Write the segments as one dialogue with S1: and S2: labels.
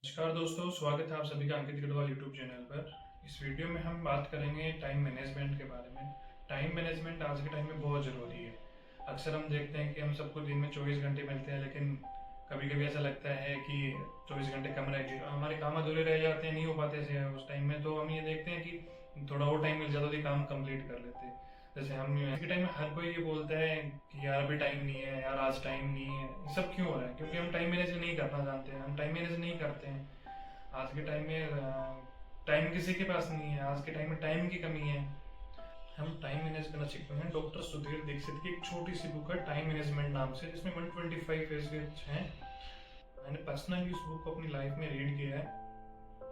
S1: नमस्कार दोस्तों, स्वागत है आप सभी का अंकित गढ़वाल यूट्यूब चैनल पर। इस वीडियो में हम बात करेंगे टाइम मैनेजमेंट के बारे में। टाइम मैनेजमेंट आज के टाइम में बहुत ज़रूरी है। अक्सर हम देखते हैं कि हम सबको दिन में 24 घंटे मिलते हैं, लेकिन कभी कभी ऐसा लगता है कि 24 घंटे कम रह गए, हमारे काम अधूरे रह जाते हैं, नहीं हो पाते ऐसे उस टाइम में। तो हम ये देखते हैं कि थोड़ा और टाइम मिल जाता तो ये काम कंप्लीट कर लेते हैं। जैसे हम आज के टाइम में हर कोई ये बोलता है कि यार अभी टाइम नहीं है, यार आज टाइम नहीं है। ये सब क्यों हो रहा है? क्योंकि हम टाइम मैनेज नहीं करना जानते हैं, हम टाइम मैनेज नहीं करते हैं। आज के टाइम में टाइम किसी के पास नहीं है। आज के टाइम में टाइम की कमी है। हम टाइम मैनेज करना सीखते हैं। डॉक्टर सुधीर दीक्षित की एक छोटी सी बुक है टाइम मैनेजमेंट नाम से, जिसमें 125 पेज हैं। मैंने पर्सनली उस बुक को अपनी लाइफ में रीड किया है।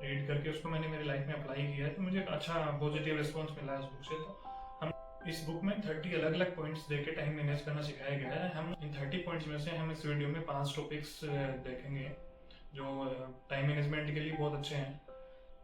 S1: रीड करके उसको मैंने मेरी लाइफ में अप्लाई किया है, तो मुझे एक अच्छा पॉजिटिव रिस्पॉन्स मिला है उस बुक से। तो हम इस बुक में 30 अलग अलग पॉइंट्स देके टाइम मैनेज करना सिखाया गया है। हम इन 30 पॉइंट्स में से हम इस वीडियो में 5 टॉपिक्स देखेंगे जो टाइम मैनेजमेंट के लिए बहुत अच्छे हैं।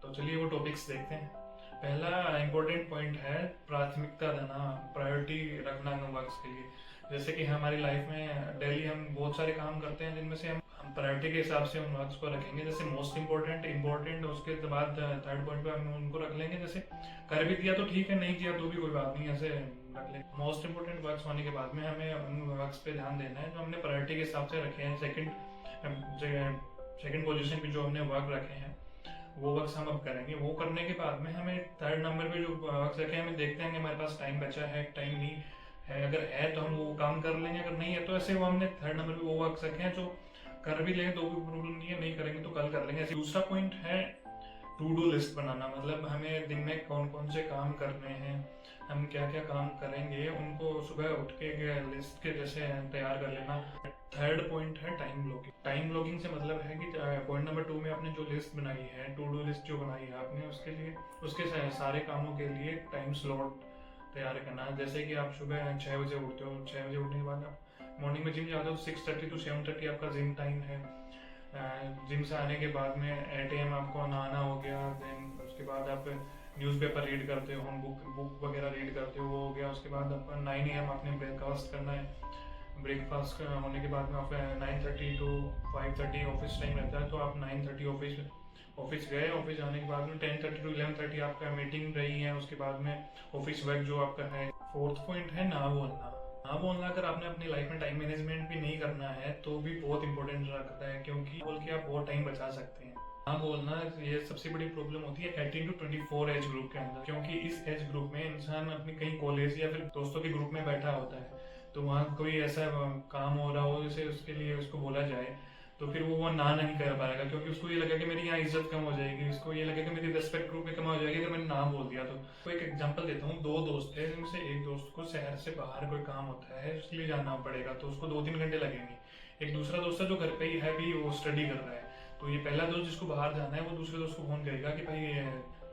S1: तो चलिए वो टॉपिक्स देखते हैं। पहला इम्पोर्टेंट पॉइंट है प्राथमिकता देना, प्रायोरिटी रखना वर्क्स के लिए। जैसे कि हमारी लाइफ में डेली हम बहुत सारे काम करते हैं, जिनमें से हम प्रायोरिटी के हिसाब से उन वर्क्स को रखेंगे। जैसे मोस्ट इम्पोर्टेंट इम्पोर्टेंट, उसके बाद थर्ड पॉइंट पे हम उनको रख लेंगे। जैसे कर भी दिया तो ठीक है, नहीं किया तो भी कोई बात नहीं, ऐसे रख लेंगे। मोस्ट इम्पोर्टेंट वर्क्स होने के बाद में हमें उन वर्क्स पे ध्यान देना है जो हमने प्रायोरिटी के हिसाब से रखे हैं। सेकंड पोजीशन पे जो हमने वर्क रखे हैं वो वर्क्स हम अब करेंगे। वो करने के बाद में हमें थर्ड नंबर पे जो वर्क्स रखे हैं, हमें देखते हैं कि हमारे पास टाइम बचा है, टाइम नहीं है। अगर है तो हम वो काम कर लेंगे, अगर नहीं है तो ऐसे वो हमने थर्ड नंबर पे वो वर्क्स रखे हैं जो कर भी लेंगे तो भी प्रॉब्लम नहीं है, नहीं करेंगे तो कल कर लेंगे। ऐसे दूसरा पॉइंट है टू डू लिस्ट बनाना। मतलब हमें दिन में कौन कौन से काम करने हैं, हम क्या क्या काम करेंगे, उनको सुबह उठ के लिस्ट के जैसे तैयार कर लेना। थर्ड पॉइंट है टाइम ब्लॉकिंग। टाइम ब्लॉकिंग से मतलब है कि पॉइंट नंबर 2 में आपने जो लिस्ट बनाई है, टू डू लिस्ट जो बनाई है आपने, उसके लिए उसके सारे कामों के लिए टाइम स्लॉट तैयार करना। जैसे कि आप सुबह 6 बजे उठते हो, 6 बजे उठने के बाद आप मॉर्निंग में जिम जाते हो, 6:30 to 7:30 आपका जिम टाइम है। जिम से आने के बाद में 8 AM आपको नहाना हो गया। देन उसके बाद आप न्यूज़पेपर रीड करते हो, बुक बुक वगैरह रीड करते हो, वो हो गया। उसके बाद आपका 9 AM आपने ब्रेकफास्ट करना है। ब्रेकफास्ट होने के बाद में आप 9:30 to 5:30 ऑफिस टाइम रहता है, तो आप 9:30 ऑफिस गए। ऑफिस जाने के बाद में 10:30 to 11:30 आपका मीटिंग रही है। उसके बाद में ऑफिस वर्क जो आपका है। फोर्थ पॉइंट है ना बोलना। ना बोलना अगर आपने अपनी लाइफ में टाइम मैनेजमेंट भी नहीं करना है तो भी बहुत इंपॉर्टेंट रखता है, क्योंकि बोल के आप बहुत टाइम बचा सकते हैं। हाँ बोलना ये सबसे बड़ी प्रॉब्लम होती है 18 to 24 एज ग्रुप के अंदर, क्योंकि इस एज ग्रुप में इंसान अपने कहीं कॉलेज या फिर दोस्तों के ग्रुप में बैठा होता है, तो वहाँ कोई ऐसा काम हो रहा हो जैसे उसके लिए उसको बोला जाए, तो फिर वो ना नहीं कर पाएगा, क्योंकि उसको ये लगेगा कि मेरी यहाँ इज्जत कम हो जाएगी, उसको ये लगेगा कि मेरी रेस्पेक्ट ग्रुप में कम हो जाएगी अगर मैंने ना बोल दिया तो एक एग्जांपल देता हूँ। 2 दोस्त थे, जिनमें से एक दोस्त को शहर से बाहर कोई काम होता है, उसके लिए जाना पड़ेगा, तो उसको 2-3 घंटे लगेंगे। एक दूसरा दोस्त है जो घर पे ही है, भी वो स्टडी कर रहा है, तो ये पहला दोस्त जिसको बाहर जाना है वो दूसरे दोस्त को फोन करेगा कि भाई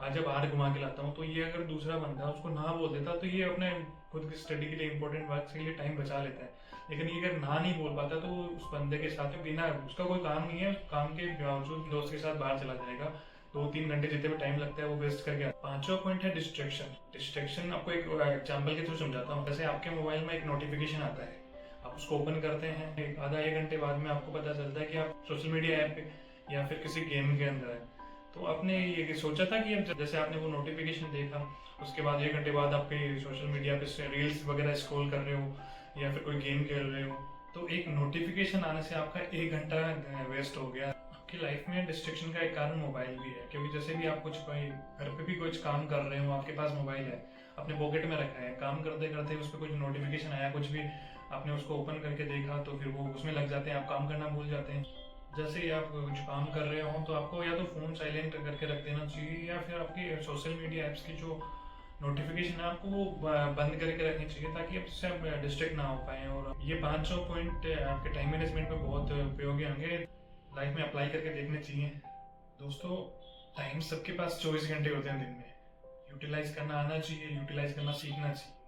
S1: आजा बाहर घुमा के लाता हूँ। तो ये अगर दूसरा बंदा उसको ना बोल देता तो ये अपने खुद की स्टडी के लिए इंपॉर्टेंट वर्क के लिए टाइम बचा लेता है। लेकिन ये अगर ना नहीं बोल पाता तो उस बंदे के साथ में बिना, उसका कोई काम नहीं है, काम के बावजूद दोस्त के साथ बाहर चला जाएगा। 2-3 घंटे जितने भी टाइम लगता है वो वेस्ट करके। पांचवा पॉइंट है डिस्ट्रैक्शन। डिस्ट्रैक्शन आपको एक एग्जांपल के थ्रू समझाता हूँ। जैसे आपके मोबाइल में एक नोटिफिकेशन आता है, आप उसको ओपन करते हैं, एक आधा 1 घंटे बाद में आपको पता चलता है कि आप सोशल मीडिया ऐप पे या फिर किसी गेम के अंदर है। तो आपने ये सोचा था कि अब जैसे आपने वो नोटिफिकेशन देखा, उसके बाद 1 घंटे बाद आप कहीं सोशल मीडिया पे रील्स वगैरह स्क्रॉल कर रहे हो या फिर कोई गेम खेल रहे हो, तो एक नोटिफिकेशन आने से आपका 1 घंटा वेस्ट हो गया। आपकी लाइफ में डिस्ट्रैक्शन का एक कारण मोबाइल भी है, क्योंकि जैसे भी आप कुछ कोई घर पे भी कुछ काम कर रहे हो, आपके पास मोबाइल है, अपने पॉकेट में रखा है, काम करते करते उस पर कुछ नोटिफिकेशन आया, कुछ भी आपने उसको ओपन करके देखा, तो फिर वो उसमें लग जाते हैं, आप काम करना भूल जाते हैं। जैसे ही आप कुछ काम कर रहे हो तो आपको या तो फ़ोन साइलेंट करके रख देना चाहिए, या फिर आपकी सोशल मीडिया ऐप्स की जो नोटिफिकेशन है आपको वो बंद करके रखनी चाहिए, ताकि आपसे आप डिस्ट्रैक्ट ना हो पाए। और ये 5 पॉइंट आपके टाइम मैनेजमेंट में बहुत उपयोगी होंगे, लाइफ में अप्लाई करके देखने चाहिए। दोस्तों, टाइम सबके पास 24 घंटे होते हैं दिन में, यूटिलाइज करना आना चाहिए, यूटिलाइज करना सीखना चाहिए।